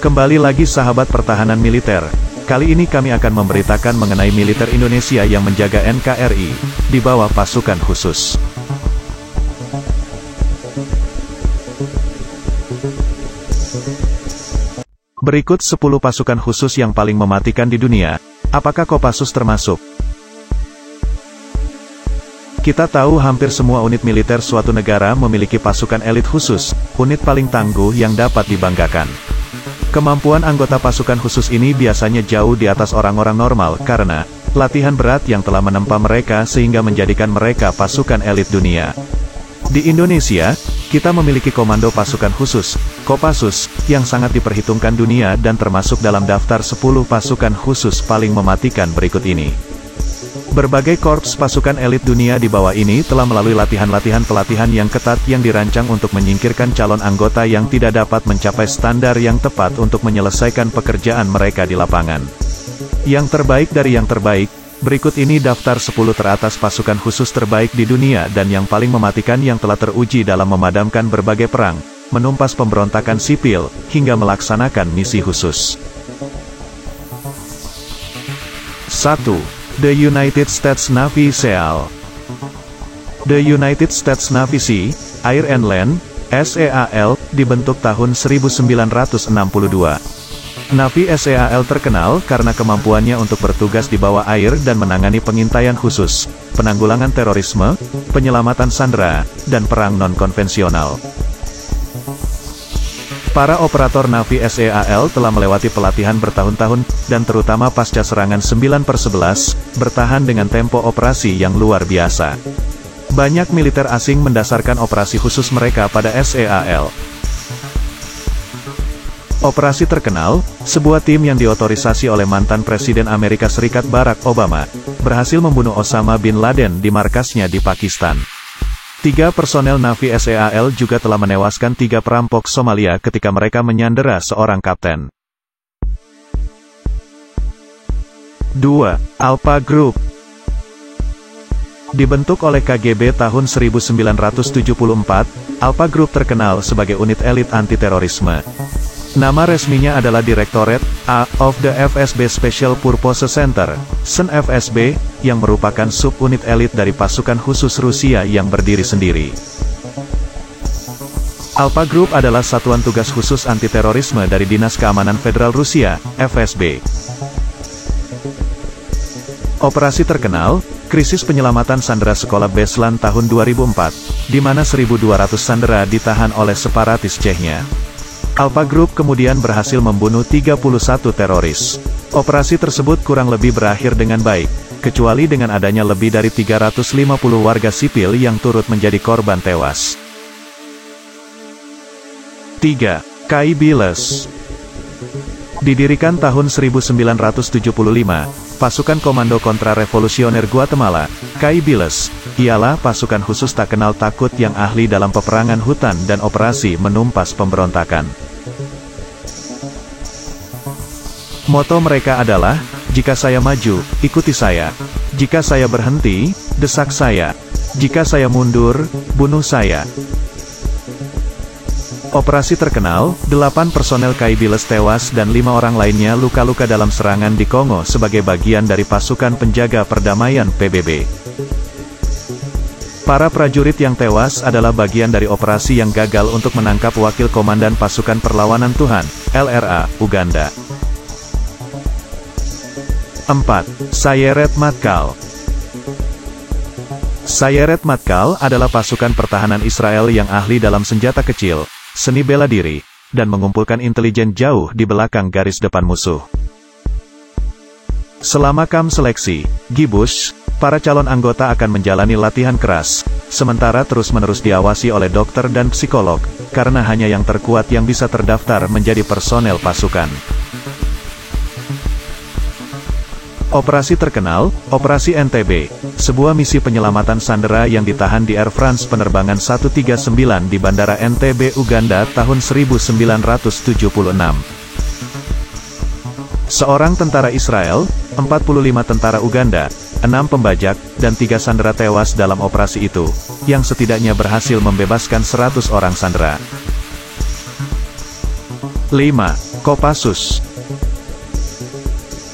Kembali lagi sahabat pertahanan militer. Kali ini kami akan memberitakan mengenai militer Indonesia yang menjaga NKRI, di bawah pasukan khusus. Berikut 10 pasukan khusus yang paling mematikan di dunia. Apakah Kopassus termasuk? Kita tahu hampir semua unit militer suatu negara memiliki pasukan elit khusus, unit paling tangguh yang dapat dibanggakan. Kemampuan anggota pasukan khusus ini biasanya jauh di atas orang-orang normal karena latihan berat yang telah menempa mereka sehingga menjadikan mereka pasukan elit dunia. Di Indonesia, kita memiliki Komando Pasukan Khusus, Kopassus, yang sangat diperhitungkan dunia dan termasuk dalam daftar 10 pasukan khusus paling mematikan berikut ini. Berbagai korps pasukan elit dunia di bawah ini telah melalui latihan-latihan pelatihan yang ketat yang dirancang untuk menyingkirkan calon anggota yang tidak dapat mencapai standar yang tepat untuk menyelesaikan pekerjaan mereka di lapangan. Yang terbaik dari yang terbaik, berikut ini daftar 10 teratas pasukan khusus terbaik di dunia dan yang paling mematikan yang telah teruji dalam memadamkan berbagai perang, menumpas pemberontakan sipil, hingga melaksanakan misi khusus. 1. The United States Navy SEAL. The United States Navy Sea, Air and Land, SEAL, dibentuk tahun 1962. Navy SEAL terkenal karena kemampuannya untuk bertugas di bawah air dan menangani pengintaian khusus, penanggulangan terorisme, penyelamatan sandera, dan perang non-konvensional. Para operator Navy SEAL telah melewati pelatihan bertahun-tahun, dan terutama pasca serangan 9/11, bertahan dengan tempo operasi yang luar biasa. Banyak militer asing mendasarkan operasi khusus mereka pada SEAL. Operasi terkenal, sebuah tim yang diotorisasi oleh mantan Presiden Amerika Serikat Barack Obama, berhasil membunuh Osama bin Laden di markasnya di Pakistan. 3 personel Navy SEAL juga telah menewaskan 3 perampok Somalia ketika mereka menyandera seorang kapten. 2. Alpha Group. Dibentuk oleh KGB tahun 1974, Alpha Group terkenal sebagai unit elit anti-terorisme. Nama resminya adalah Directorate A of the FSB Special Purpose Center, SEN-FSB, yang merupakan subunit elit dari pasukan khusus Rusia yang berdiri sendiri. Alpha Group adalah satuan tugas khusus anti-terorisme dari Dinas Keamanan Federal Rusia, FSB. Operasi terkenal, krisis penyelamatan sandera sekolah Beslan tahun 2004, di mana 1.200 sandera ditahan oleh separatis Chechnya. Alpha Group kemudian berhasil membunuh 31 teroris. Operasi tersebut kurang lebih berakhir dengan baik, kecuali dengan adanya lebih dari 350 warga sipil yang turut menjadi korban tewas. 3. KI Biles. Didirikan tahun 1975, pasukan Komando Kontra-Revolusioner Guatemala, KI Biles, ialah pasukan khusus tak kenal takut yang ahli dalam peperangan hutan dan operasi menumpas pemberontakan. Moto mereka adalah, jika saya maju, ikuti saya. Jika saya berhenti, desak saya. Jika saya mundur, bunuh saya. Operasi terkenal, 8 personel KI Biles tewas dan 5 orang lainnya luka-luka dalam serangan di Kongo sebagai bagian dari pasukan penjaga perdamaian PBB. Para prajurit yang tewas adalah bagian dari operasi yang gagal untuk menangkap wakil komandan pasukan perlawanan Tuhan, LRA, Uganda. 4. Sayeret Matkal. Sayeret Matkal adalah pasukan pertahanan Israel yang ahli dalam senjata kecil, seni bela diri, dan mengumpulkan intelijen jauh di belakang garis depan musuh. Selama kamp seleksi, Gibush, para calon anggota akan menjalani latihan keras, sementara terus-menerus diawasi oleh dokter dan psikolog, karena hanya yang terkuat yang bisa terdaftar menjadi personel pasukan. Operasi terkenal, Operasi NTB, sebuah misi penyelamatan sandera yang ditahan di Air France penerbangan 139 di Bandara Entebbe, Uganda tahun 1976. Seorang tentara Israel, 45 tentara Uganda, 6 pembajak, dan 3 sandera tewas dalam operasi itu, yang setidaknya berhasil membebaskan 100 orang sandera. 5. Kopassus.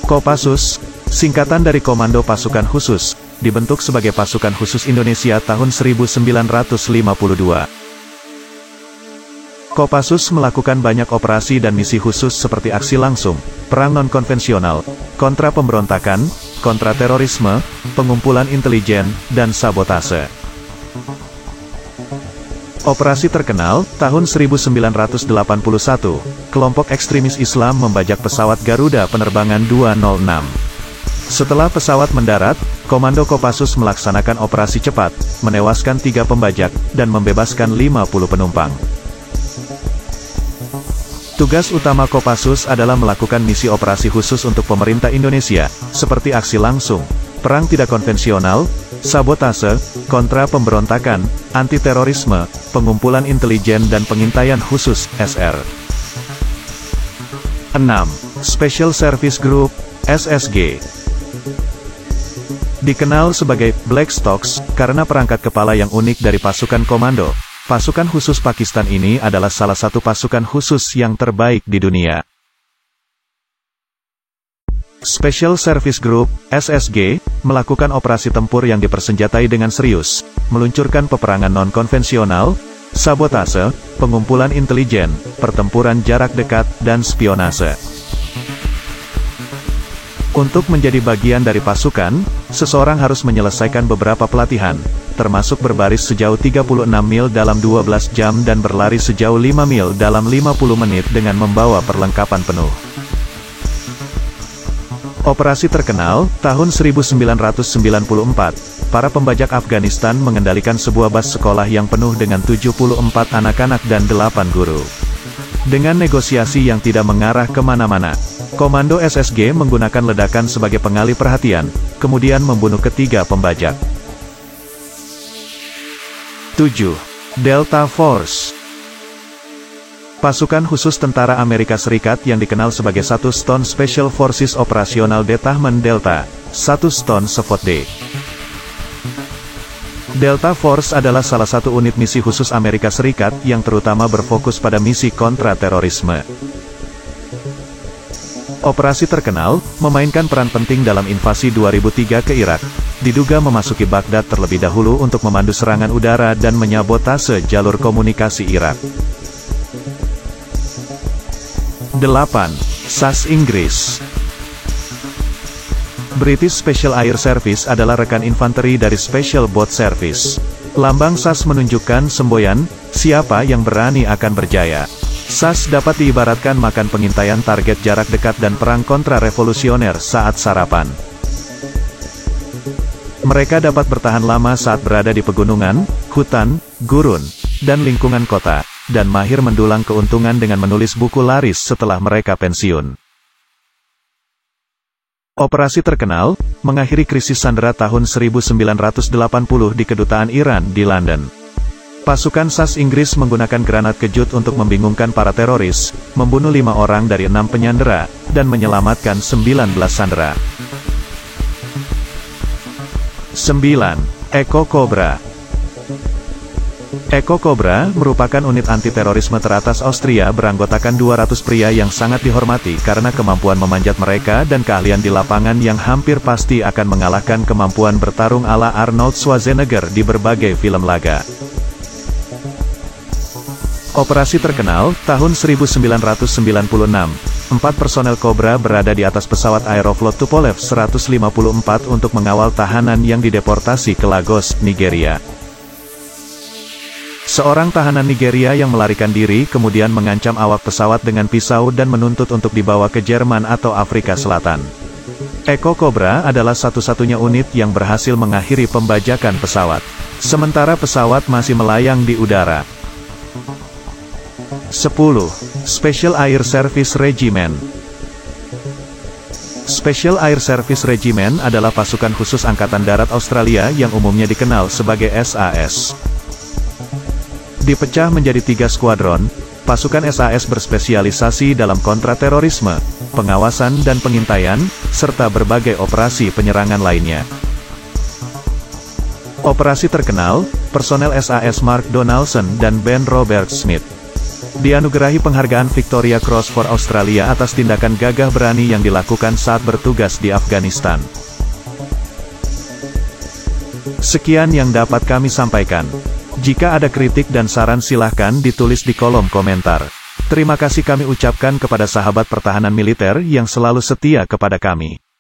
Kopassus, singkatan dari Komando Pasukan Khusus, dibentuk sebagai Pasukan Khusus Indonesia tahun 1952. Kopassus melakukan banyak operasi dan misi khusus seperti aksi langsung, perang non-konvensional, kontra pemberontakan, kontra terorisme, pengumpulan intelijen, dan sabotase. Operasi terkenal, tahun 1981, kelompok ekstremis Islam membajak pesawat Garuda penerbangan 206. Setelah pesawat mendarat, Komando Kopassus melaksanakan operasi cepat, menewaskan 3 pembajak, dan membebaskan 50 penumpang. Tugas utama Kopassus adalah melakukan misi operasi khusus untuk pemerintah Indonesia, seperti aksi langsung, perang tidak konvensional, sabotase, kontra pemberontakan, anti-terorisme, pengumpulan intelijen dan pengintaian khusus, SR. 6. Special Service Group, SSG. Dikenal sebagai Black Stocks, karena perangkat kepala yang unik dari pasukan komando. Pasukan khusus Pakistan ini adalah salah satu pasukan khusus yang terbaik di dunia. Special Service Group, SSG, melakukan operasi tempur yang dipersenjatai dengan serius, meluncurkan peperangan non-konvensional, sabotase, pengumpulan intelijen, pertempuran jarak dekat, dan spionase. Untuk menjadi bagian dari pasukan, seseorang harus menyelesaikan beberapa pelatihan, termasuk berbaris sejauh 36 mil dalam 12 jam dan berlari sejauh 5 mil dalam 50 menit dengan membawa perlengkapan penuh. Operasi terkenal, tahun 1994, para pembajak Afghanistan mengendalikan sebuah bus sekolah yang penuh dengan 74 anak-anak dan 8 guru. Dengan negosiasi yang tidak mengarah kemana-mana, Komando SSG menggunakan ledakan sebagai pengalih perhatian, kemudian membunuh ketiga pembajak. 7. Delta Force. Pasukan khusus tentara Amerika Serikat yang dikenal sebagai 1 Stone Special Forces Operational Detachment Delta, 1 Stone SFOD. Delta Force adalah salah satu unit misi khusus Amerika Serikat yang terutama berfokus pada misi kontra terorisme. Operasi terkenal, memainkan peran penting dalam invasi 2003 ke Irak, diduga memasuki Baghdad terlebih dahulu untuk memandu serangan udara dan menyabotase jalur komunikasi Irak. 8. SAS Inggris. British Special Air Service adalah rekan infanteri dari Special Boat Service. Lambang SAS menunjukkan semboyan, siapa yang berani akan berjaya. SAS dapat diibaratkan makan pengintaian target jarak dekat dan perang kontra revolusioner saat sarapan. Mereka dapat bertahan lama saat berada di pegunungan, hutan, gurun, dan lingkungan kota, dan mahir mendulang keuntungan dengan menulis buku laris setelah mereka pensiun. Operasi terkenal, mengakhiri krisis sandera tahun 1980 di kedutaan Iran di London. Pasukan SAS Inggris menggunakan granat kejut untuk membingungkan para teroris, membunuh 5 orang dari 6 penyandera, dan menyelamatkan 19 sandera. 9. Echo Cobra. Echo Cobra merupakan unit anti-terorisme teratas Austria beranggotakan 200 pria yang sangat dihormati karena kemampuan memanjat mereka dan keahlian di lapangan yang hampir pasti akan mengalahkan kemampuan bertarung ala Arnold Schwarzenegger di berbagai film laga. Operasi terkenal, tahun 1996, 4 personel Cobra berada di atas pesawat Aeroflot Tupolev 154 untuk mengawal tahanan yang dideportasi ke Lagos, Nigeria. Seorang tahanan Nigeria yang melarikan diri kemudian mengancam awak pesawat dengan pisau dan menuntut untuk dibawa ke Jerman atau Afrika Selatan. Echo Cobra adalah satu-satunya unit yang berhasil mengakhiri pembajakan pesawat, sementara pesawat masih melayang di udara. 10. Special Air Service Regiment. Special Air Service Regiment adalah pasukan khusus Angkatan Darat Australia yang umumnya dikenal sebagai SAS. Dipecah menjadi 3 skuadron, pasukan SAS berspesialisasi dalam kontraterorisme, pengawasan dan pengintaian, serta berbagai operasi penyerangan lainnya. Operasi terkenal, personel SAS Mark Donaldson dan Ben Robert Smith. Dianugerahi penghargaan Victoria Cross for Australia atas tindakan gagah berani yang dilakukan saat bertugas di Afghanistan. Sekian yang dapat kami sampaikan. Jika ada kritik dan saran silahkan ditulis di kolom komentar. Terima kasih kami ucapkan kepada sahabat pertahanan militer yang selalu setia kepada kami.